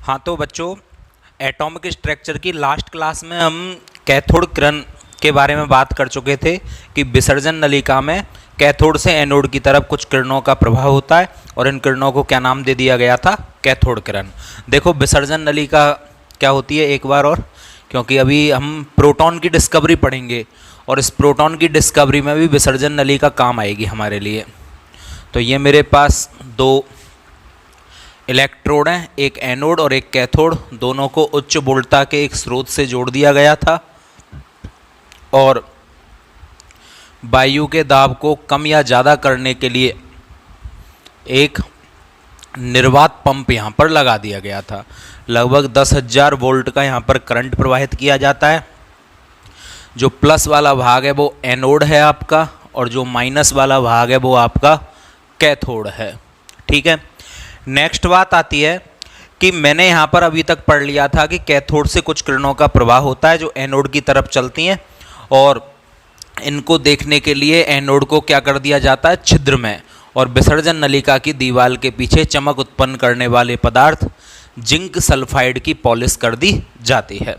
हाँ तो बच्चों, एटॉमिक स्ट्रक्चर की लास्ट क्लास में हम कैथोड किरण के बारे में बात कर चुके थे कि विसर्जन नलिका में कैथोड से एनोड की तरफ कुछ किरणों का प्रभाव होता है और इन किरणों को क्या नाम दे दिया गया था, कैथोड किरण। देखो विसर्जन नलिका क्या होती है एक बार और, क्योंकि अभी हम प्रोटॉन की डिस्कवरी पढ़ेंगे और इस प्रोटॉन की डिस्कवरी में भी विसर्जन नलिका काम आएगी हमारे लिए। तो ये मेरे पास दो इलेक्ट्रोड हैं, एक एनोड और एक कैथोड, दोनों को उच्च वोल्टता के एक स्रोत से जोड़ दिया गया था और वायु के दाब को कम या ज़्यादा करने के लिए एक निर्वात पंप यहाँ पर लगा दिया गया था। लगभग 10,000 वोल्ट का यहाँ पर करंट प्रवाहित किया जाता है। जो प्लस वाला भाग है वो एनोड है आपका और जो माइनस वाला भाग है वो आपका कैथोड है। ठीक है, नेक्स्ट बात आती है कि मैंने यहाँ पर अभी तक पढ़ लिया था कि कैथोड से कुछ किरणों का प्रवाह होता है जो एनोड की तरफ चलती हैं और इनको देखने के लिए एनोड को क्या कर दिया जाता है, छिद्र में, और विसर्जन नलिका की दीवार के पीछे चमक उत्पन्न करने वाले पदार्थ जिंक सल्फाइड की पॉलिश कर दी जाती है।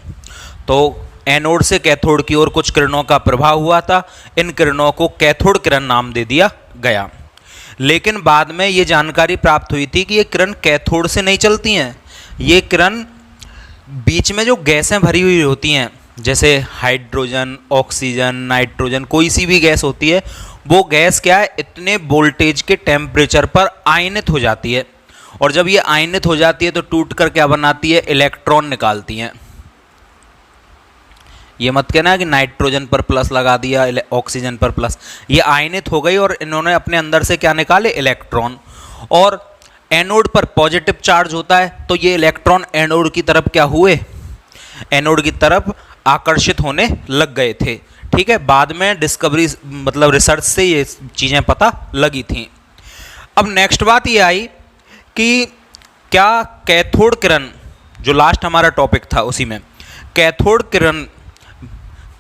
तो एनोड से कैथोड की ओर कुछ किरणों का प्रभाव हुआ था, इन किरणों को कैथोड किरण नाम दे दिया गया। लेकिन बाद में ये जानकारी प्राप्त हुई थी कि ये किरण कैथोड से नहीं चलती हैं, ये किरण बीच में जो गैसें भरी हुई होती हैं, जैसे हाइड्रोजन, ऑक्सीजन, नाइट्रोजन, कोई सी भी गैस होती है, वो गैस क्या है, इतने वोल्टेज के टेम्परेचर पर आयनित हो जाती है और जब ये आयनित हो जाती है तो टूट कर क्या बनाती है, इलेक्ट्रॉन निकालती हैं। ये मत कहना कि नाइट्रोजन पर प्लस लगा दिया, ऑक्सीजन पर प्लस, ये आयनित हो गई और इन्होंने अपने अंदर से क्या निकाले, इलेक्ट्रॉन। और एनोड पर पॉजिटिव चार्ज होता है तो ये इलेक्ट्रॉन एनोड की तरफ क्या हुए, एनोड की तरफ आकर्षित होने लग गए थे। ठीक है, बाद में डिस्कवरी मतलब रिसर्च से ये चीज़ें पता लगी थी। अब नेक्स्ट बात ये आई कि क्या कैथोड किरण, जो लास्ट हमारा टॉपिक था उसी में, कैथोड किरण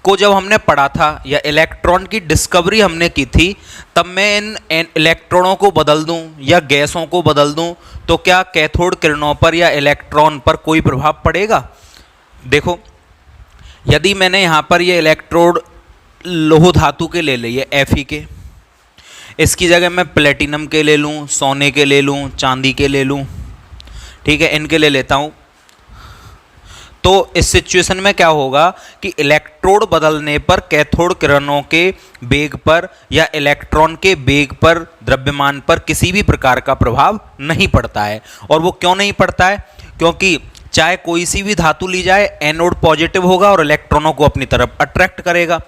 को जब हमने पढ़ा था या इलेक्ट्रॉन की डिस्कवरी हमने की थी, तब मैं इन इलेक्ट्रॉनों को बदल दूं या गैसों को बदल दूं तो क्या कैथोड किरणों पर या इलेक्ट्रॉन पर कोई प्रभाव पड़ेगा। देखो, यदि मैंने यहाँ पर ये इलेक्ट्रोड लोह धातु के ले लिए, Fe के, इसकी जगह मैं प्लेटिनम के ले लूँ, सोने के ले लूँ, चांदी के ले लूँ, ठीक है, इनके ले लेता हूँ, तो इस सिचुएशन में क्या होगा कि इलेक्ट्रोड बदलने पर कैथोड किरणों के वेग पर या इलेक्ट्रॉन के वेग पर, द्रव्यमान पर किसी भी प्रकार का प्रभाव नहीं पड़ता है। और वो क्यों नहीं पड़ता है, क्योंकि चाहे कोई सी भी धातु ली जाए, एनोड पॉजिटिव होगा और इलेक्ट्रॉनों को अपनी तरफ अट्रैक्ट करेगा,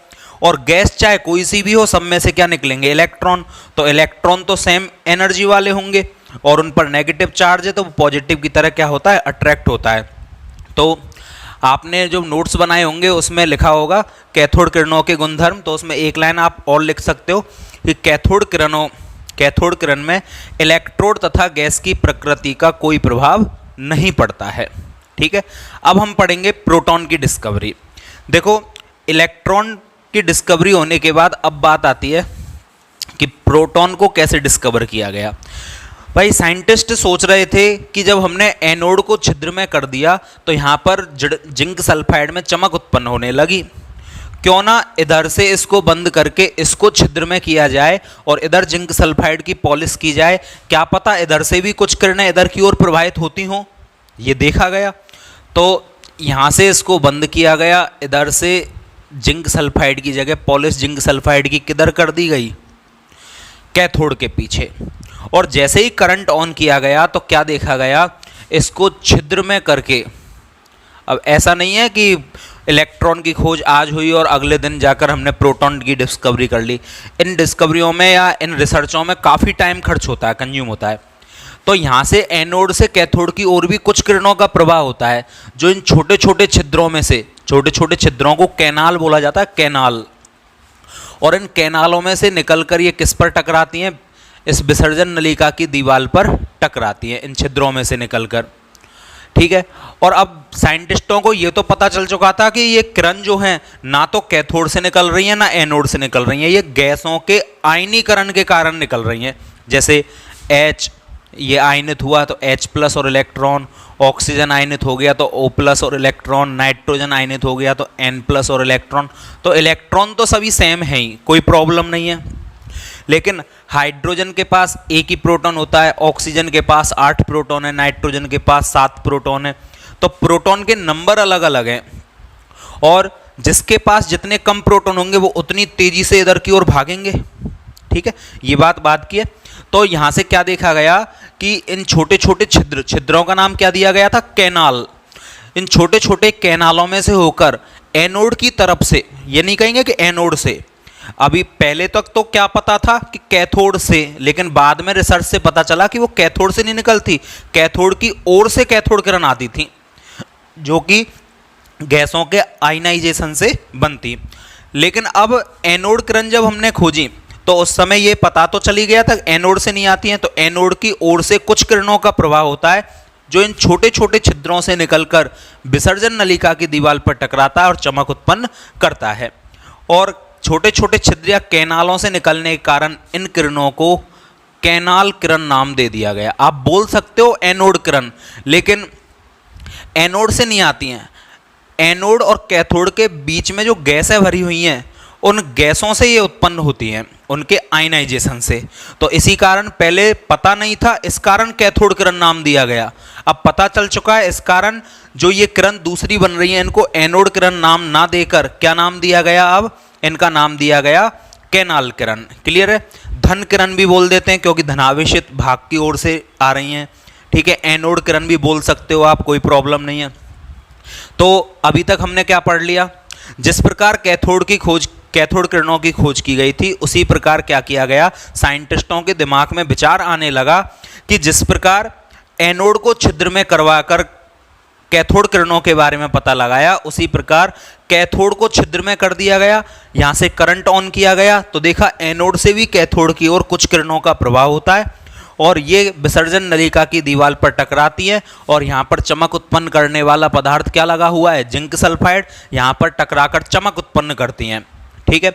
और गैस चाहे कोई सी भी हो, सब में से क्या निकलेंगे, इलेक्ट्रॉन। तो इलेक्ट्रॉन तो सेम एनर्जी वाले होंगे और उन पर नेगेटिव चार्ज है तो वो पॉजिटिव की तरह क्या होता है, अट्रैक्ट होता है। तो आपने जो नोट्स बनाए होंगे उसमें लिखा होगा कैथोड किरणों के गुणधर्म, तो उसमें एक लाइन आप और लिख सकते हो कि कैथोड किरण में इलेक्ट्रोड तथा गैस की प्रकृति का कोई प्रभाव नहीं पड़ता है। ठीक है, अब हम पढ़ेंगे प्रोटॉन की डिस्कवरी। देखो, इलेक्ट्रॉन की डिस्कवरी होने के बाद अब बात आती है कि प्रोटॉन को कैसे डिस्कवर किया गया। भाई साइंटिस्ट सोच रहे थे कि जब हमने एनोड को छिद्र में कर दिया तो यहाँ पर जिंक सल्फाइड में चमक उत्पन्न होने लगी, क्यों ना इधर से इसको बंद करके इसको छिद्र में किया जाए और इधर जिंक सल्फाइड की पॉलिश की जाए, क्या पता इधर से भी कुछ किरणें इधर की ओर प्रवाहित होती हों। ये देखा गया, तो यहाँ से इसको बंद किया गया, इधर से जिंक सल्फाइड की जगह पॉलिश जिंक सल्फाइड की किधर कर दी गई, कैथोड के पीछे। और जैसे ही करंट ऑन किया गया तो क्या देखा गया, इसको छिद्र में करके, अब ऐसा नहीं है कि इलेक्ट्रॉन की खोज आज हुई और अगले दिन जाकर हमने प्रोटॉन की डिस्कवरी कर ली। इन डिस्कवरियों में या इन रिसर्चों में काफ़ी टाइम खर्च होता है, कंज्यूम होता है। तो यहाँ से एनोड से कैथोड की ओर भी कुछ किरणों का प्रवाह होता है जो इन छोटे छोटे छिद्रों में से, छोटे छोटे छिद्रों को कैनाल बोला जाता है, कैनाल, और इन कैनालों में से निकलकर ये किस पर टकराती हैं, इस विसर्जन नलिका की दीवार पर टकराती हैं, इन छिद्रों में से निकलकर। ठीक है, और अब साइंटिस्टों को ये तो पता चल चुका था कि ये किरण जो हैं ना तो कैथोड से निकल रही हैं ना एनोड से निकल रही हैं, ये गैसों के आयनीकरण के कारण निकल रही हैं, जैसे ये आयनित हुआ तो H प्लस और इलेक्ट्रॉन, ऑक्सीजन आयनित हो गया तो O प्लस और इलेक्ट्रॉन, नाइट्रोजन आयनित हो गया तो N प्लस और इलेक्ट्रॉन। तो इलेक्ट्रॉन तो सभी सेम है ही, कोई प्रॉब्लम नहीं है। लेकिन हाइड्रोजन के पास एक ही प्रोटॉन होता है, ऑक्सीजन के पास 8 प्रोटॉन है, नाइट्रोजन के पास 7 प्रोटॉन है। तो प्रोटॉन के नंबर अलग अलग हैं और जिसके पास जितने कम प्रोटॉन होंगे वो उतनी तेजी से इधर की ओर भागेंगे। ठीक है, ये बात की है। तो यहां से क्या देखा गया कि इन छोटे छोटे छिद्रों का नाम क्या दिया गया था? कैनाल। इन छोटे छोटे कैनालों में से होकर एनोड की तरफ से, ये नहीं कहेंगे कि एनोड से, अभी पहले तक तो क्या पता था कि कैथोड से, लेकिन बाद में रिसर्च से पता चला कि वो कैथोड से नहीं निकलती, कैथोड की ओर से कैथोड किरण आती थी जो कि गैसों के आयनाइजेशन से बनती। लेकिन अब एनोड किरण जब हमने खोजी तो उस समय ये पता तो चली गया था एनोड से नहीं आती हैं, तो एनोड की ओर से कुछ किरणों का प्रवाह होता है जो इन छोटे छोटे छिद्रों से निकलकर विसर्जन नलिका की दीवार पर टकराता है और चमक उत्पन्न करता है। और छोटे छोटे छिद्र या कैनालों से निकलने के कारण इन किरणों को कैनाल किरण नाम दे दिया गया। आप बोल सकते हो एनोड किरण, लेकिन एनोड से नहीं आती हैं। एनोड और कैथोड के बीच में जो गैसें भरी हुई हैं उन गैसों से ये उत्पन्न होती हैं, उनके आयनाइजेशन से। तो इसी कारण पहले पता नहीं था, इस कारण कैथोड किरण नाम दिया गया। अब पता चल चुका है, इस कारण जो ये किरण दूसरी बन रही है इनको एनोड किरण नाम ना देकर क्या नाम दिया गया? अब इनका नाम दिया गया कैनाल किरण। क्लियर है? धन किरण भी बोल देते हैं क्योंकि धनावेशित भाग की ओर से आ रही हैं। ठीक है, एनोड किरण भी बोल सकते हो आप, कोई प्रॉब्लम नहीं है। तो अभी तक हमने क्या पढ़ लिया? जिस प्रकार कैथोड किरणों की खोज की गई थी, उसी प्रकार क्या किया गया? साइंटिस्टों के दिमाग में विचार आने लगा कि जिस प्रकार एनोड को छिद्र में करवाकर कैथोड किरणों के बारे में पता लगाया, उसी प्रकार कैथोड को छिद्र में कर दिया गया। यहां से करंट ऑन किया गया तो देखा एनोड से भी कैथोड की ओर कुछ किरणों का प्रवाह होता है और ये विसर्जन नलिका की दीवार पर टकराती है और यहाँ पर चमक उत्पन्न करने वाला पदार्थ क्या लगा हुआ है? Zinc sulphide. यहाँ पर टकराकर चमक उत्पन्न करती हैं। ठीक है,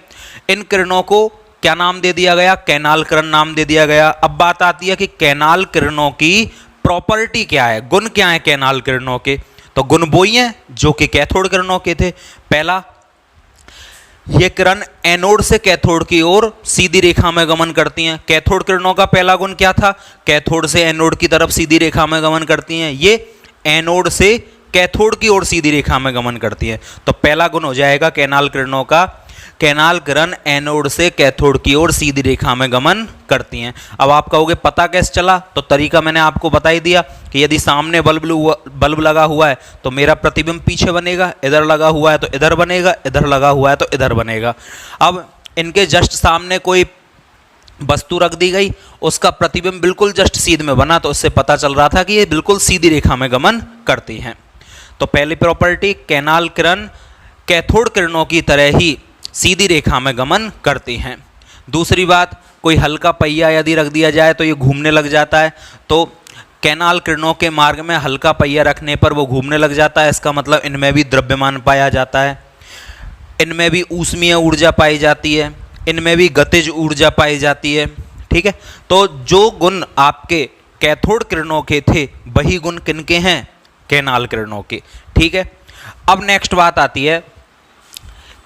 इन किरणों को क्या नाम दे दिया गया? कैनाल किरण नाम दे दिया गया। अब बात आती है कि कैनाल किरणों की प्रॉपर्टी क्या है, गुण क्या है कैनाल किरणों के? तो गुण वही हैं जो कि कैथोड किरणों के थे। पहला, ये किरण एनोड से कैथोड की ओर सीधी रेखा में गमन करती हैं। कैथोड किरणों का पहला गुण क्या था? कैथोड से एनोड की तरफ सीधी रेखा में गमन करती हैं। ये एनोड से कैथोड की ओर सीधी रेखा में गमन करती हैं। तो पहला गुण हो जाएगा कैनाल किरणों का, कैनाल किरण एनोड से कैथोड की ओर सीधी रेखा में गमन करती हैं। अब आप कहोगे पता कैसे चला? तो तरीका मैंने आपको बता ही दिया कि यदि सामने बल्ब लगा हुआ है तो मेरा प्रतिबिंब पीछे बनेगा, इधर लगा हुआ है तो इधर बनेगा, इधर लगा हुआ है तो इधर बनेगा। अब इनके जस्ट सामने कोई वस्तु रख दी गई, उसका प्रतिबिंब बिल्कुल जस्ट सीध में बना, तो उससे पता चल रहा था कि ये बिल्कुल सीधी रेखा में गमन करती हैं। तो पहली प्रॉपर्टी, कैनाल किरण कैथोड किरणों की तरह ही सीधी रेखा में गमन करती हैं। दूसरी बात, कोई हल्का पहिया यदि रख दिया जाए तो ये घूमने लग जाता है। तो कैनाल किरणों के मार्ग में हल्का पहिया रखने पर वो घूमने लग जाता है, इसका मतलब इनमें भी द्रव्यमान पाया जाता है, इनमें भी ऊष्मीय ऊर्जा पाई जाती है, इनमें भी गतिज ऊर्जा पाई जाती है। ठीक है, तो जो गुण आपके कैथोड किरणों के थे वही गुण किनके हैं? कैनाल किरणों के। ठीक है, अब नेक्स्ट बात आती है,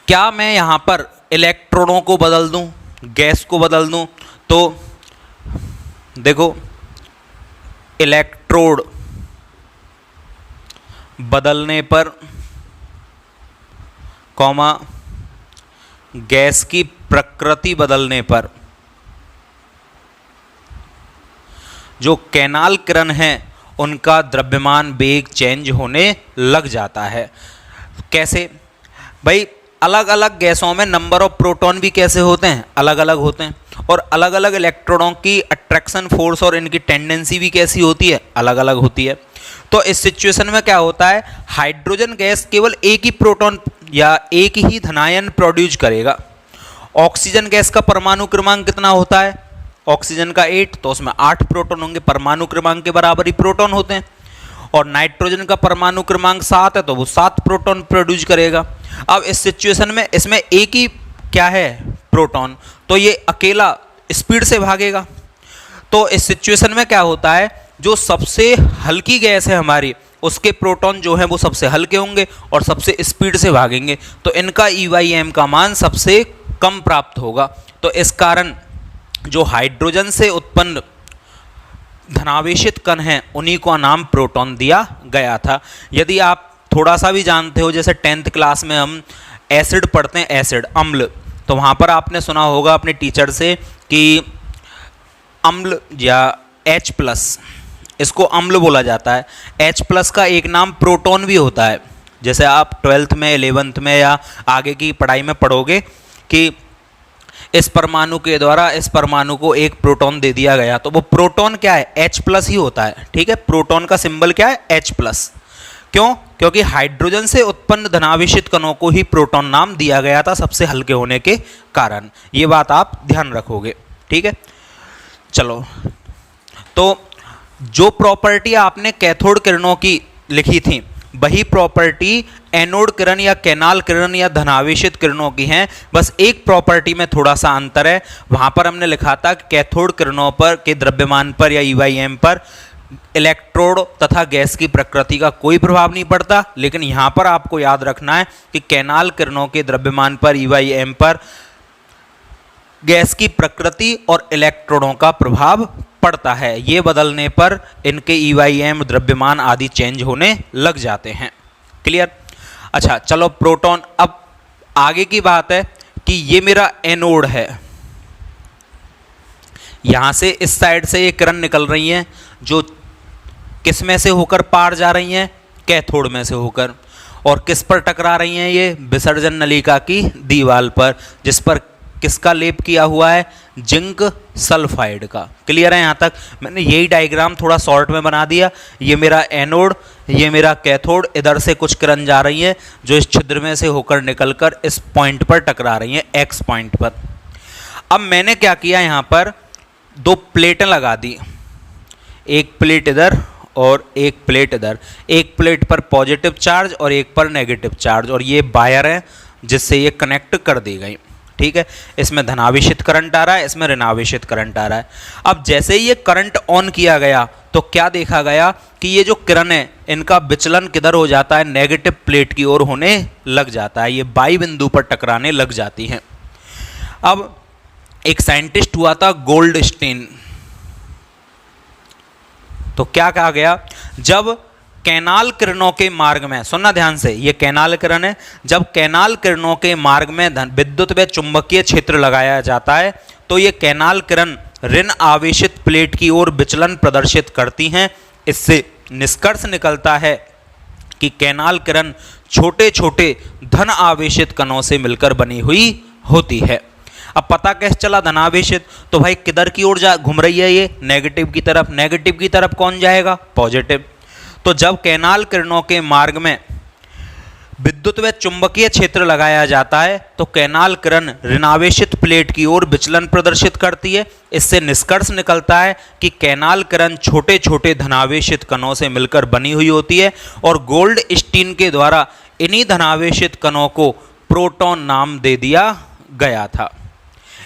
क्या मैं यहाँ पर इलेक्ट्रॉनों को बदल दूँ, गैस को बदल दूँ? तो देखो, इलेक्ट्रोड बदलने पर कॉमा गैस की प्रकृति बदलने पर जो कैनाल किरण है उनका द्रव्यमान वेग चेंज होने लग जाता है। कैसे भाई? अलग अलग गैसों में नंबर ऑफ प्रोटॉन भी कैसे होते हैं? अलग अलग होते हैं। और अलग अलग इलेक्ट्रॉनों की अट्रैक्शन फोर्स और इनकी टेंडेंसी भी कैसी होती है? अलग अलग होती है। तो इस सिचुएशन में क्या होता है, हाइड्रोजन गैस केवल एक ही प्रोटॉन या एक ही धनायन प्रोड्यूस करेगा। ऑक्सीजन गैस का परमाणु क्रमांक कितना होता है? ऑक्सीजन का 8, तो उसमें 8 प्रोटॉन होंगे, परमाणु क्रमांक के बराबर ही प्रोटॉन होते हैं। और नाइट्रोजन का परमाणु क्रमांक 7 है तो वो 7 प्रोटॉन प्रोड्यूस करेगा। अब इस सिचुएशन में इसमें एक ही क्या है? प्रोटॉन, तो ये अकेला स्पीड से भागेगा। तो इस सिचुएशन में क्या होता है, जो सबसे हल्की गैस है हमारी, उसके प्रोटॉन जो है वो सबसे हल्के होंगे और सबसे स्पीड से भागेंगे, तो इनका EYM का मान सबसे कम प्राप्त होगा। तो इस कारण जो हाइड्रोजन से उत्पन्न धनावेशित कण हैं उन्हीं को नाम प्रोटॉन दिया गया था। यदि आप थोड़ा सा भी जानते हो, जैसे 10th क्लास में हम एसिड पढ़ते हैं, एसिड अम्ल, तो वहाँ पर आपने सुना होगा अपने टीचर से कि अम्ल या H+, इसको अम्ल बोला जाता है। H+ का एक नाम प्रोटॉन भी होता है। जैसे आप 12th में, 11th में या आगे की पढ़ाई में पढ़ोगे कि इस परमाणु के द्वारा इस परमाणु को एक प्रोटॉन दे दिया गया, तो वो प्रोटॉन क्या है, H+ ही होता है। ठीक है, प्रोटॉन का सिंबल क्या है, H+। क्यों? क्योंकि हाइड्रोजन से उत्पन्न धनावेशित कणों को ही प्रोटॉन नाम दिया गया था, सबसे हल्के होने के कारण। ये बात आप ध्यान रखोगे। ठीक है, चलो, तो जो प्रॉपर्टी आपने कैथोड किरणों की लिखी थी, वही प्रॉपर्टी एनोड किरण या कैनाल किरण या धनावेशित किरणों की हैं। बस एक प्रॉपर्टी में थोड़ा सा अंतर है। वहाँ पर हमने लिखा था कि कैथोड किरणों पर के द्रव्यमान पर या EYM पर इलेक्ट्रोड तथा गैस की प्रकृति का कोई प्रभाव नहीं पड़ता, लेकिन यहाँ पर आपको याद रखना है कि कैनाल किरणों के द्रव्यमान पर, EYM पर गैस की प्रकृति और इलेक्ट्रॉनों का प्रभाव पड़ता है। ये बदलने पर इनके EYM, द्रव्यमान आदि चेंज होने लग जाते हैं। क्लियर? अच्छा, चलो, प्रोटॉन। अब आगे की बात है कि ये मेरा एनोड है, यहां से इस साइड से ये किरण निकल रही हैं, जो किस में से होकर पार जा रही हैं, कैथोड में से होकर, और किस पर टकरा रही हैं, ये विसर्जन नलिका की दीवार पर, जिस पर किसका लेप किया हुआ है, जिंक सल्फाइड का। क्लियर है? यहाँ तक मैंने यही डायग्राम थोड़ा शॉर्ट में बना दिया। ये मेरा एनोड, ये मेरा कैथोड, इधर से कुछ किरण जा रही है जो इस छिद्र में से होकर निकलकर इस पॉइंट पर टकरा रही है, X पॉइंट पर। अब मैंने क्या किया, यहाँ पर दो प्लेटें लगा दी, एक प्लेट इधर और एक प्लेट इधर। एक प्लेट पर पॉजिटिव चार्ज और एक पर नेगेटिव चार्ज, और ये वायर है जिससे ये कनेक्ट कर दी गई। ठीक है, इसमें धनावेशित करंट आ रहा है, इसमें ऋणावेशित करंट आ रहा है। अब जैसे ही ये करंट ऑन किया गया तो क्या देखा गया कि ये जो किरण है इनका विचलन किधर हो जाता है, नेगेटिव प्लेट की ओर होने लग जाता है, ये बाई बिंदु पर टकराने लग जाती हैं। अब एक साइंटिस्ट हुआ था गोल्डस्टीन, तो क्या कहा गया, जब कैनाल किरणों के मार्ग में, सुनना ध्यान से, ये कैनाल किरण है, जब कैनाल किरणों के मार्ग में विद्युत व चुंबकीय क्षेत्र लगाया जाता है तो ये कैनाल किरण ऋण आवेशित प्लेट की ओर विचलन प्रदर्शित करती हैं। इससे निष्कर्ष निकलता है कि कैनाल किरण छोटे छोटे धन आवेशित कणों से मिलकर बनी हुई होती है। अब पता कैसे चला धनावेशित, तो भाई किधर की ओर जा घूम रही है, ये नेगेटिव की तरफ। नेगेटिव की तरफ कौन जाएगा, पॉजिटिव। तो जब कैनाल किरणों के मार्ग में विद्युत व चुंबकीय क्षेत्र लगाया जाता है तो कैनाल किरण ऋणावेशित प्लेट की ओर विचलन प्रदर्शित करती है। इससे निष्कर्ष निकलता है कि कैनाल किरण छोटे छोटे धनावेशित कणों से मिलकर बनी हुई होती है, और गोल्डस्टीन के द्वारा इन्हीं धनावेशित कणों को प्रोटॉन नाम दे दिया गया था।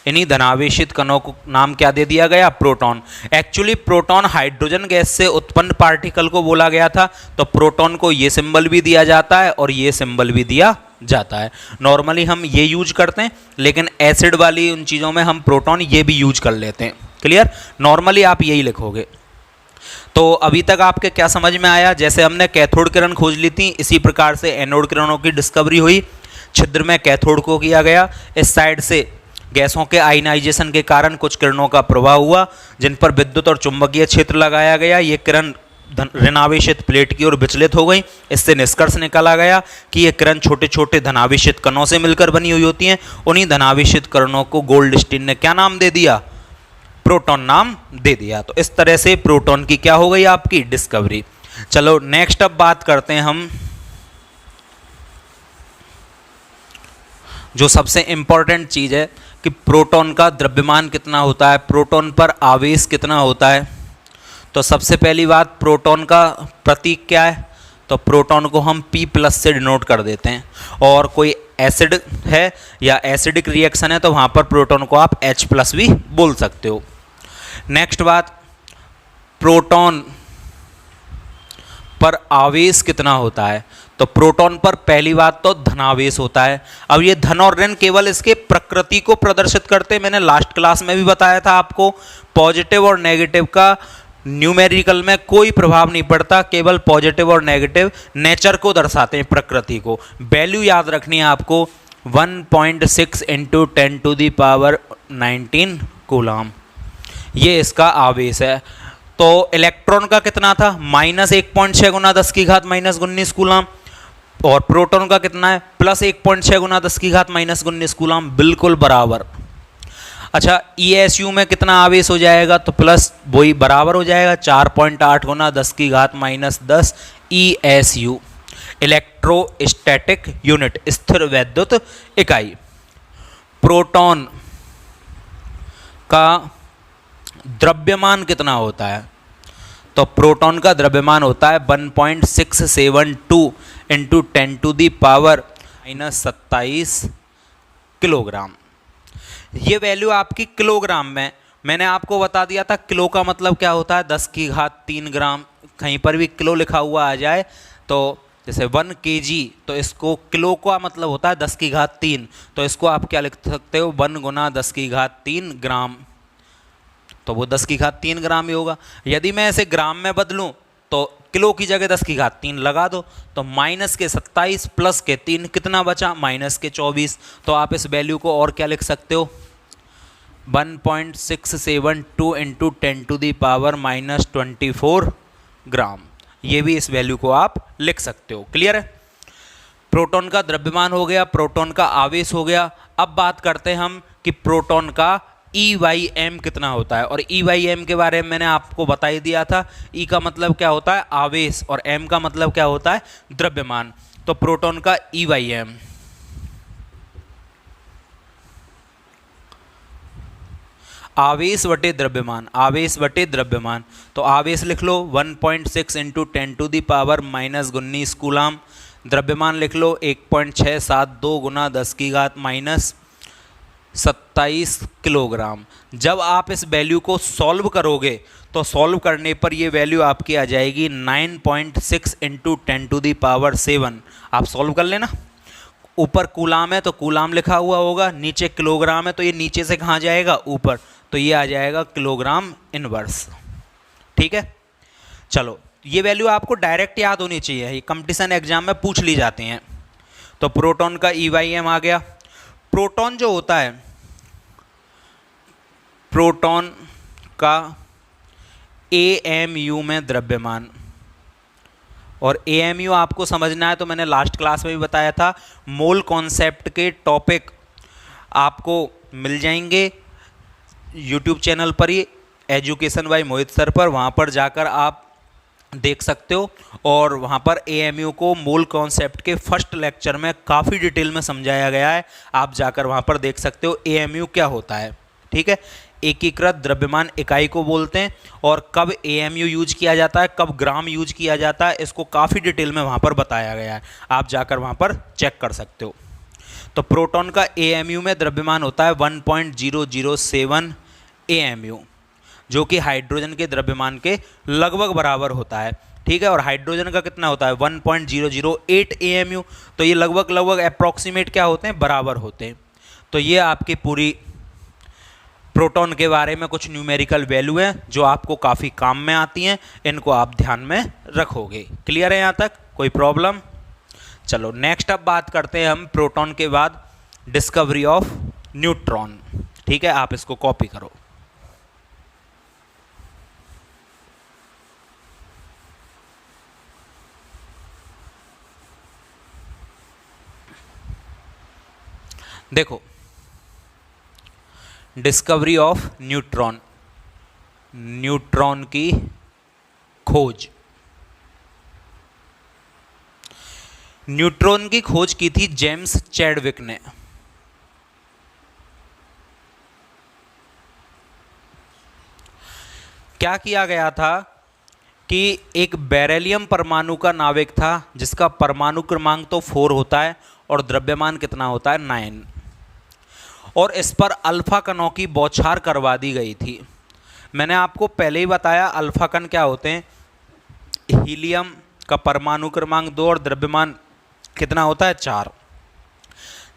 इन्हीं धनावेशित कणों को नाम क्या दे दिया गया, proton. Actually proton hydrogen gas से उत्पन्न पार्टिकल को बोला गया था, तो प्रोटॉन को ये सिंबल भी दिया जाता है और ये सिंबल भी दिया जाता है। नॉर्मली हम ये यूज करते हैं, लेकिन एसिड वाली उन चीज़ों में हम प्रोटॉन ये भी यूज कर लेते हैं। क्लियर? नॉर्मली आप यही लिखोगे। तो अभी तक आपके क्या समझ में आया? जैसे हमने कैथोड किरण खोज ली थी, इसी प्रकार से एनोड किरणों की डिस्कवरी हुई। छिद्र में कैथोड को किया गया, इस साइड से गैसों के आयनाइजेशन के कारण कुछ किरणों का प्रवाह हुआ, जिन पर विद्युत और चुंबकीय क्षेत्र लगाया गया। ये किरण ऋणावेशित प्लेट की ओर विचलित हो गई। इससे निष्कर्ष निकाला गया कि ये किरण छोटे छोटे धनावेशित कणों से मिलकर बनी हुई होती हैं। उन्हीं धनावेशित कणों को गोल्डस्टीन ने क्या नाम दे दिया, प्रोटॉन नाम दे दिया। तो इस तरह से प्रोटॉन की क्या हो गई, आपकी डिस्कवरी। चलो नेक्स्ट अब बात करते हैं हम जो सबसे इंपॉर्टेंट चीज़ है कि प्रोटॉन का द्रव्यमान कितना होता है, प्रोटॉन पर आवेश कितना होता है। तो सबसे पहली बात, प्रोटॉन का प्रतीक क्या है, तो प्रोटॉन को हम P+ से डिनोट कर देते हैं। और कोई एसिड है या एसिडिक रिएक्शन है तो वहाँ पर प्रोटॉन को आप H+ भी बोल सकते हो। नेक्स्ट बात, प्रोटॉन पर आवेश कितना होता है? तो प्रोटॉन पर पहली बात तो धनावेश होता है। अब ये धन और ऋण केवल इसके प्रकृति को प्रदर्शित करते हैं, मैंने लास्ट क्लास में भी बताया था आपको। पॉजिटिव और नेगेटिव का न्यूमेरिकल में कोई प्रभाव नहीं पड़ता, केवल पॉजिटिव और नेगेटिव नेचर को दर्शाते हैं, प्रकृति को। वैल्यू याद रखनी है आपको, 1.6 इंटू 10⁻19 कूलम, ये इसका आवेश है। तो इलेक्ट्रॉन का कितना था? -1.6 गुना 10⁻−19 कूलम। और प्रोटॉन का कितना है? +1.6 गुना 10⁻−19 कूलम, बिल्कुल बराबर। अच्छा, ESU में कितना आवेश हो जाएगा? तो प्लस वही बराबर हो जाएगा, 4.8 गुना 10⁻−10 ESU, इलेक्ट्रोस्टैटिक यूनिट, स्थिर वैद्युत इकाई। प्रोटॉन का द्रव्यमान कितना होता है? तो प्रोटॉन का द्रव्यमान होता है 1.672 इंटू 10⁻⁻27 किलोग्राम। ये वैल्यू आपकी किलोग्राम में, मैंने आपको बता दिया था किलो का मतलब क्या होता है, 10⁻³ ग्राम। कहीं पर भी किलो लिखा हुआ आ जाए तो जैसे 1 kg, तो इसको किलो का मतलब होता है 10⁻3, तो इसको आप क्या लिख सकते हो, 1 गुना 10⁻3 ग्राम, तो वो 10⁻3 ग्राम ही होगा। यदि मैं इसे ग्राम में बदलूं तो किलो की जगह 10⁻3 लगा दो, तो -27 प्लस के 3 कितना बचा? -24। तो आप इस वैल्यू को और क्या लिख सकते हो, 1.672 इंटू 10⁻⁻24 ग्राम। ये भी इस वैल्यू को आप लिख सकते हो। क्लियर है? प्रोटॉन का द्रव्यमान हो गया, प्रोटॉन का आवेश हो गया। अब बात करते हैं हम कि प्रोटॉन का E/m कितना होता है। और E/m के बारे में मैंने आपको बता ही दिया था। E का मतलब क्या होता है? आवेश, और m का मतलब क्या होता है? द्रव्यमान। तो प्रोटॉन का E/m, आवेश बटे द्रव्यमान, आवेश बटे द्रव्यमान। तो आवेश लिख लो 1.6 इंटू 10⁻⁻19 कूलम। द्रव्यमान लिख लो 1.672 गुना 10⁻27 किलोग्राम। जब आप इस वैल्यू को सॉल्व करोगे तो सॉल्व करने पर ये वैल्यू आपकी आ जाएगी 9.6 इंटू 10⁻7। आप सॉल्व कर लेना। ऊपर कूलाम है तो कूलाम लिखा हुआ होगा, नीचे किलोग्राम है तो ये नीचे से कहाँ जाएगा? ऊपर, तो ये आ जाएगा किलोग्राम इनवर्स। ठीक है, चलो ये वैल्यू आपको डायरेक्ट याद होनी चाहिए, ये कंपटीशन एग्जाम में पूछ ली जाती हैं। तो प्रोटॉन का E/m आ गया। प्रोटॉन जो होता है, प्रोटॉन का AMU में द्रव्यमान, और AMU आपको समझना है तो मैंने लास्ट क्लास में भी बताया था। मोल कॉन्सेप्ट के टॉपिक आपको मिल जाएंगे YouTube चैनल पर ही, एजुकेशन बाय मोहित सर पर, वहाँ पर जाकर आप देख सकते हो। और वहाँ पर AMU को मोल कॉन्सेप्ट के फर्स्ट लेक्चर में काफ़ी डिटेल में समझाया गया है, आप जाकर वहाँ पर देख सकते हो AMU क्या होता है। ठीक है, एकीकृत द्रव्यमान इकाई को बोलते हैं। और कब AMU यूज किया जाता है, कब ग्राम यूज किया जाता है, इसको काफ़ी डिटेल में वहाँ पर बताया गया है, आप जाकर वहाँ पर चेक कर सकते हो। तो प्रोटॉन का AMU में द्रव्यमान होता है 1.007 AMU, जो कि हाइड्रोजन के द्रव्यमान के लगभग बराबर होता है। ठीक है, और हाइड्रोजन का कितना होता है? 1.008 AMU। तो ये लगभग अप्रॉक्सीमेट क्या होते हैं? बराबर होते हैं। तो ये आपकी पूरी प्रोटॉन के बारे में कुछ न्यूमेरिकल वैल्यू है जो आपको काफ़ी काम में आती हैं, इनको आप ध्यान में रखोगे। क्लियर है यहाँ तक? कोई प्रॉब्लम? चलो नेक्स्ट अब बात करते हैं हम प्रोटॉन के बाद डिस्कवरी ऑफ न्यूट्रॉन। ठीक है, आप इसको कॉपी करो। देखो, डिस्कवरी ऑफ न्यूट्रॉन, न्यूट्रॉन की खोज। न्यूट्रॉन की खोज की थी जेम्स चैडविक ने। क्या किया गया था कि एक बेरिलियम परमाणु का नाविक था जिसका परमाणु क्रमांक तो 4 होता है और द्रव्यमान कितना होता है? 9। और इस पर अल्फा कणों की बौछार करवा दी गई थी। मैंने आपको पहले ही बताया अल्फा कण क्या होते हैं। हीलियम का परमाणु क्रमांक 2 और द्रव्यमान कितना होता है 4।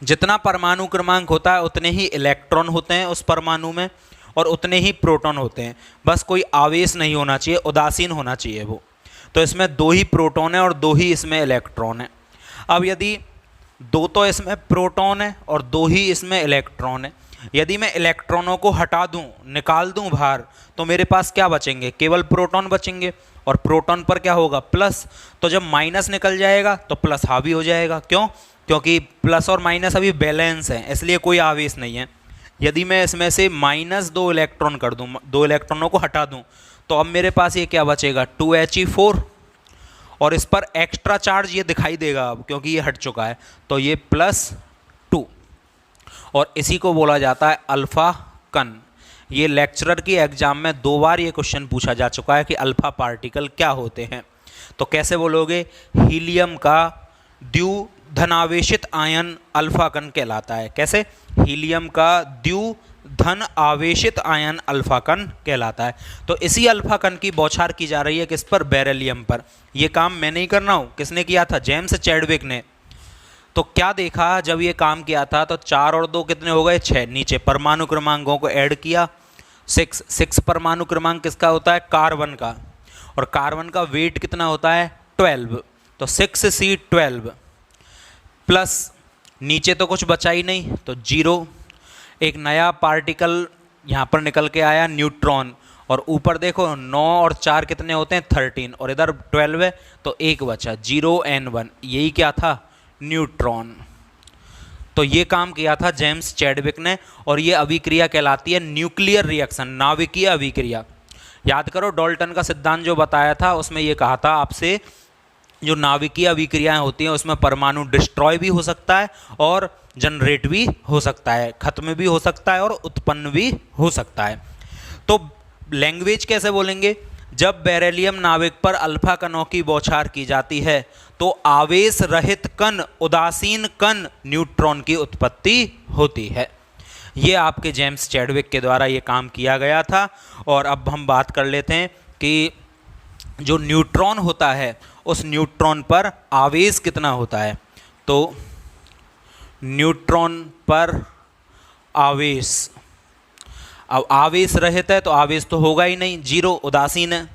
जितना परमाणु क्रमांक होता है उतने ही इलेक्ट्रॉन होते हैं उस परमाणु में और उतने ही प्रोटॉन होते हैं। बस कोई आवेश नहीं होना चाहिए, उदासीन होना चाहिए वो। तो इसमें 2 ही प्रोटॉन है और 2 ही इसमें इलेक्ट्रॉन है। अब यदि 2 तो इसमें प्रोटॉन है और 2 ही इसमें इलेक्ट्रॉन है, यदि मैं इलेक्ट्रॉनों को हटा दूं, निकाल दूं बाहर, तो मेरे पास क्या बचेंगे? केवल प्रोटॉन बचेंगे। और प्रोटॉन पर क्या होगा? प्लस। तो जब माइनस निकल जाएगा तो प्लस हावी हो जाएगा। क्यों? क्योंकि प्लस और माइनस अभी बैलेंस है, इसलिए कोई आवेश नहीं है। यदि मैं इसमें से -2 इलेक्ट्रॉन कर दूं, 2 इलेक्ट्रॉनों को हटा दूं, तो अब मेरे पास ये क्या बचेगा? 2He4। और इस पर एक्स्ट्रा चार्ज ये दिखाई देगा अब, क्योंकि ये हट चुका है, तो ये +2। और इसी को बोला जाता है अल्फा कण। ये लेक्चरर की एग्जाम में 2 बार ये क्वेश्चन पूछा जा चुका है कि अल्फा पार्टिकल क्या होते हैं। तो कैसे बोलोगे? हीलियम का द्विधनावेशित आयन अल्फा कण कहलाता है। कैसे? हीलियम का द्विधन आवेशित आयन अल्फा कण कहलाता है। तो इसी अल्फा कण की बौछार की जा रही है किस पर? बेरिलियम पर। यह काम मैं नहीं कर रहा हूं, किसने किया था? जेम्स चैडविक ने। तो क्या देखा जब ये काम किया था? तो 4 और 2 कितने हो गए? 6। नीचे परमाणु क्रमांकों को ऐड किया, 6 परमाणु क्रमांक किसका होता है? कार्बन का। और कार्बन का वेट कितना होता है? 12। तो 6C12 प्लस नीचे तो कुछ बचा ही नहीं, तो 0। एक नया पार्टिकल यहाँ पर निकल के आया, न्यूट्रॉन। और ऊपर देखो 9 और 4 कितने होते हैं? 13। और इधर 12 है, तो 1 बचा, 0N1। यही क्या था? न्यूट्रॉन। तो ये काम किया था जेम्स चैडविक ने। और ये अभिक्रिया कहलाती है न्यूक्लियर रिएक्शन, नाभिकीय अभिक्रिया। याद करो डाल्टन का सिद्धांत जो बताया था, उसमें ये कहा था आपसे, जो नाभिकीय अभिक्रियाएं होती हैं उसमें परमाणु डिस्ट्रॉय भी हो सकता है और जनरेट भी हो सकता है, खत्म भी हो सकता है और उत्पन्न भी हो सकता है। तो लैंग्वेज कैसे बोलेंगे? जब बेरिलियम नाभिक पर अल्फा कणों की बौछार की जाती है तो आवेश रहित कण, उदासीन कण, न्यूट्रॉन की उत्पत्ति होती है। ये आपके जेम्स चैडविक के द्वारा ये काम किया गया था। और अब हम बात कर लेते हैं कि जो न्यूट्रॉन होता है उस न्यूट्रॉन पर आवेश कितना होता है। तो न्यूट्रॉन पर आवेश, अब आवेश रहित है तो आवेश तो होगा ही नहीं, 0, उदासीन है।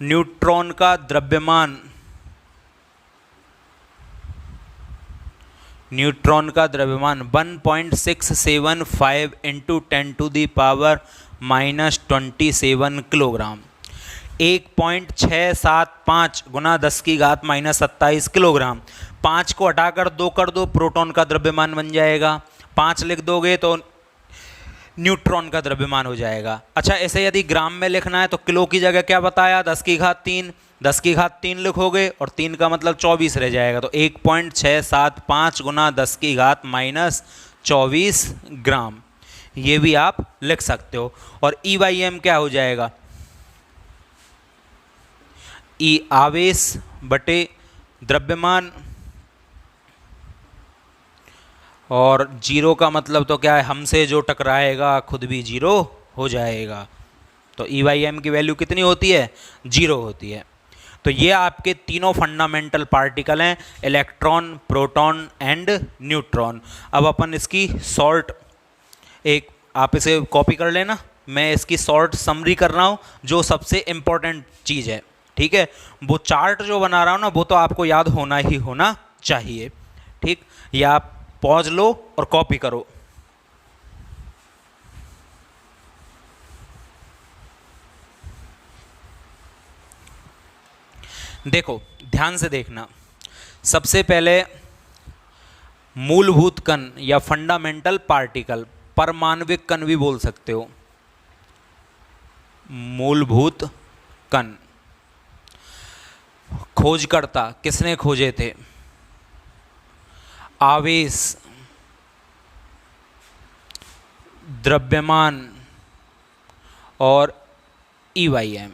न्यूट्रॉन का द्रव्यमान, न्यूट्रॉन का द्रव्यमान 1.675 × 10⁻⁻27 किलोग्राम। 1.675 × 10⁻⁻27 किलोग्राम। 5 को हटाकर 2 कर दो, प्रोटॉन का द्रव्यमान बन जाएगा। 5 लिख दोगे तो न्यूट्रॉन का द्रव्यमान हो जाएगा। अच्छा, ऐसे यदि ग्राम में लिखना है तो किलो की जगह क्या बताया? 10⁻3। 10⁻3 लिखोगे और 3 का मतलब 24 रह जाएगा। तो 1.675 × 10⁻24 ग्राम, ये भी आप लिख सकते हो। और E/m क्या हो जाएगा? E आवेश बटे द्रव्यमान, और 0 का मतलब तो क्या है? हमसे जो टकराएगा खुद भी 0 हो जाएगा। तो E/m की वैल्यू कितनी होती है? 0 होती है। तो ये आपके तीनों फंडामेंटल पार्टिकल हैं, इलेक्ट्रॉन, प्रोटॉन एंड न्यूट्रॉन। अब अपन इसकी शॉर्ट, एक आप इसे कॉपी कर लेना, मैं इसकी शॉर्ट समरी कर रहा हूँ जो सबसे इम्पोर्टेंट चीज़ है। ठीक है, वो चार्ट जो बना रहा हूँ ना, वो तो आपको याद होना ही होना चाहिए। ठीक, या आप पॉज लो और कॉपी करो। देखो, ध्यान से देखना। सबसे पहले मूलभूत कण या फंडामेंटल पार्टिकल, परमाणविक कण भी बोल सकते हो। मूलभूत कण खोजकर्ता किसने खोजे थे? आवेश, द्रव्यमान और E/m,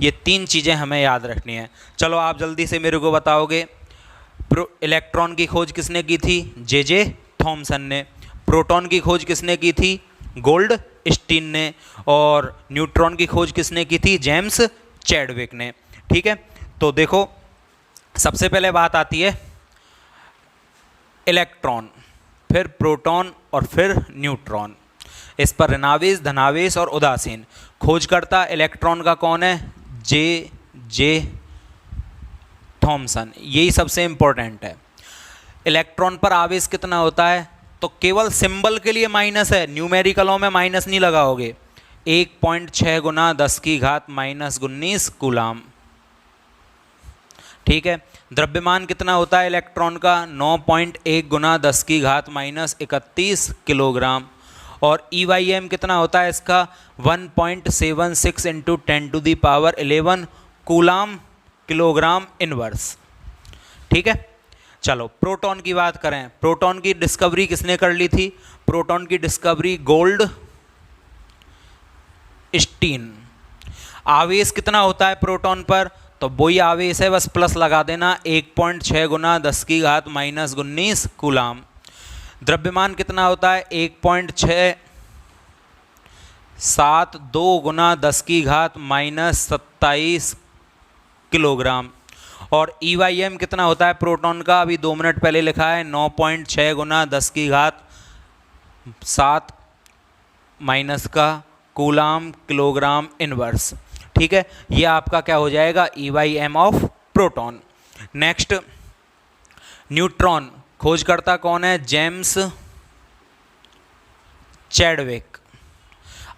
ये 3 चीज़ें हमें याद रखनी है। चलो आप जल्दी से मेरे को बताओगे, इलेक्ट्रॉन की खोज किसने की थी? J.J. थॉमसन ने। प्रोटॉन की खोज किसने की थी? गोल्ड स्टीन ने, और न्यूट्रॉन की खोज किसने की थी? जेम्स चैडविक ने। ठीक है, तो देखो सबसे पहले बात आती है इलेक्ट्रॉन, फिर प्रोटॉन और फिर न्यूट्रॉन। इस पर ऋणावेश, धनावेश और उदासीन। खोजकर्ता इलेक्ट्रॉन का कौन है? J Thomson. यही सबसे इंपॉर्टेंट है। इलेक्ट्रॉन पर आवेश कितना होता है? तो केवल सिंबल के लिए माइनस है, न्यूमेरिकलों में माइनस नहीं लगाओगे। 1.6 गुना 10 की घात -19 कूलाम। ठीक है, द्रव्यमान कितना होता है इलेक्ट्रॉन का? 9.1 गुना 10 की घात -31 किलोग्राम। और EYM कितना होता है इसका? 1.76 इंटू 10⁻11 कूलाम किलोग्राम इनवर्स। ठीक है, चलो प्रोटॉन की बात करें। प्रोटॉन की डिस्कवरी किसने कर ली थी? प्रोटॉन की डिस्कवरी गोल्ड स्टीन। आवेश कितना होता है प्रोटॉन पर? तो वही आवेश है, बस प्लस लगा देना, 1.6 गुना 10 की घात -19 कूलाम। द्रव्यमान कितना होता है? 1.672 गुना 10 की घात -27 किलोग्राम। और EYM कितना होता है प्रोटॉन का? अभी 2 मिनट पहले लिखा है, 9.6 गुना 10 की घात 7 माइनस का कूलाम किलोग्राम इनवर्स। ठीक है, ये आपका क्या हो जाएगा? EYM of proton. Next neutron. खोजकर्ता कौन है? James Chadwick.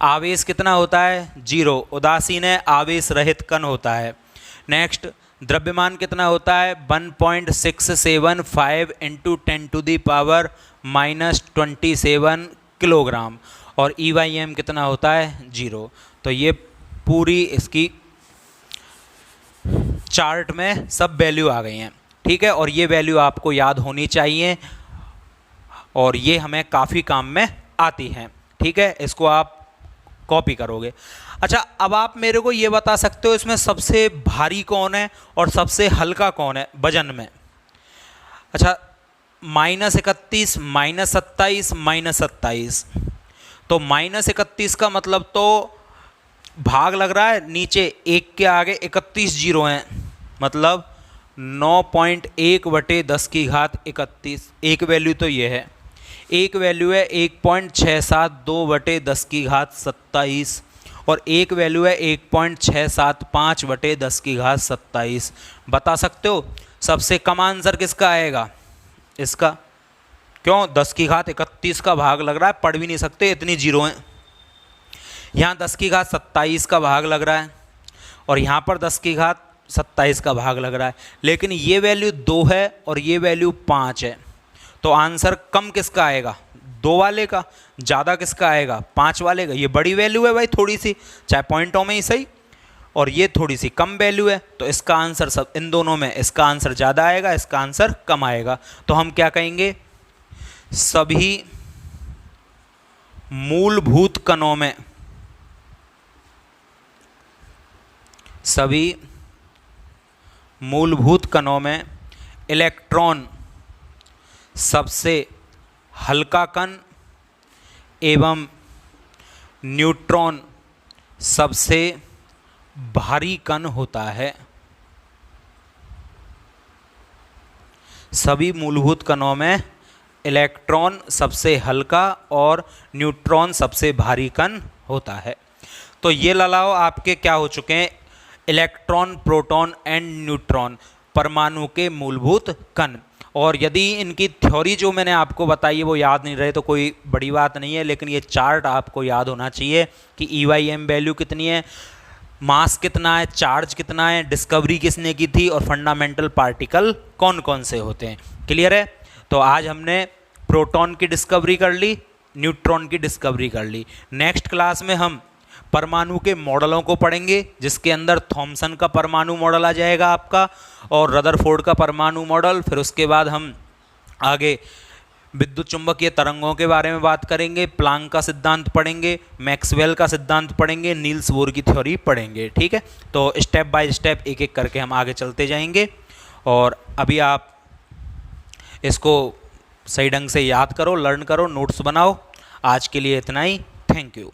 आवेश कितना होता है? 0। उदासीन है, आवेश रहित कण होता है। नेक्स्ट द्रव्यमान कितना होता है? 1.675 इंटू 10⁻⁻27 किलोग्राम। और EYM कितना होता है? 0। तो ये पूरी इसकी चार्ट में सब वैल्यू आ गई हैं। ठीक है, और ये वैल्यू आपको याद होनी चाहिए और ये हमें काफ़ी काम में आती हैं। ठीक है, इसको आप कॉपी करोगे। अच्छा, अब आप मेरे को ये बता सकते हो इसमें सबसे भारी कौन है और सबसे हल्का कौन है वजन में? अच्छा, -31, -27, -27। तो -31 का मतलब तो भाग लग रहा है नीचे, 1 के आगे 31 जीरो हैं, मतलब 9.1/10 की घात 31। एक वैल्यू तो ये है, एक वैल्यू है 1.672/10 की घात 27 और एक वैल्यू है 1.675/10 की घात 27। बता सकते हो सबसे कम आंसर किसका आएगा? इसका। क्यों? 10 की घात 31 का भाग लग रहा है, पढ़ भी नहीं सकते, इतनी जीरो हैं। यहाँ 10 की घात 27 का भाग लग रहा है और यहाँ पर 10 की घात 27 का भाग लग रहा है, लेकिन ये वैल्यू 2 है और ये वैल्यू 5 है। तो आंसर कम किसका आएगा? 2 वाले का। ज़्यादा किसका आएगा? 5 वाले का। ये बड़ी वैल्यू है भाई थोड़ी सी, चाहे पॉइंटों में ही सही, और ये थोड़ी सी कम वैल्यू है, तो इसका आंसर सब इन दोनों में इसका आंसर ज़्यादा आएगा, इसका आंसर कम आएगा। तो हम क्या कहेंगे? सभी मूलभूत कणों में, सभी मूलभूत कणों में इलेक्ट्रॉन सबसे हल्का कण एवं न्यूट्रॉन सबसे भारी कण होता है। सभी मूलभूत कणों में इलेक्ट्रॉन सबसे हल्का और न्यूट्रॉन सबसे भारी कण होता है। तो ये ललाओ आपके क्या हो चुके हैं? इलेक्ट्रॉन, प्रोटॉन एंड न्यूट्रॉन, परमाणु के मूलभूत कण। और यदि इनकी थ्योरी जो मैंने आपको बताई है वो याद नहीं रहे तो कोई बड़ी बात नहीं है, लेकिन ये चार्ट आपको याद होना चाहिए कि EYM वैल्यू कितनी है, मास कितना है, चार्ज कितना है, डिस्कवरी किसने की थी और फंडामेंटल पार्टिकल कौन कौन से होते हैं। क्लियर है? तो आज हमने प्रोटॉन की डिस्कवरी कर ली, न्यूट्रॉन की डिस्कवरी कर ली। नेक्स्ट क्लास में हम परमाणु के मॉडलों को पढ़ेंगे, जिसके अंदर थॉमसन का परमाणु मॉडल आ जाएगा आपका और रदरफोर्ड का परमाणु मॉडल। फिर उसके बाद हम आगे विद्युत चुंबकीय तरंगों के बारे में बात करेंगे, प्लांक का सिद्धांत पढ़ेंगे, मैक्सवेल का सिद्धांत पढ़ेंगे, नील्स बोर की थ्योरी पढ़ेंगे। ठीक है, तो स्टेप बाय स्टेप एक एक करके हम आगे चलते जाएंगे और अभी आप इसको सही ढंग से याद करो, लर्न करो, नोट्स बनाओ। आज के लिए इतना ही। Thank you.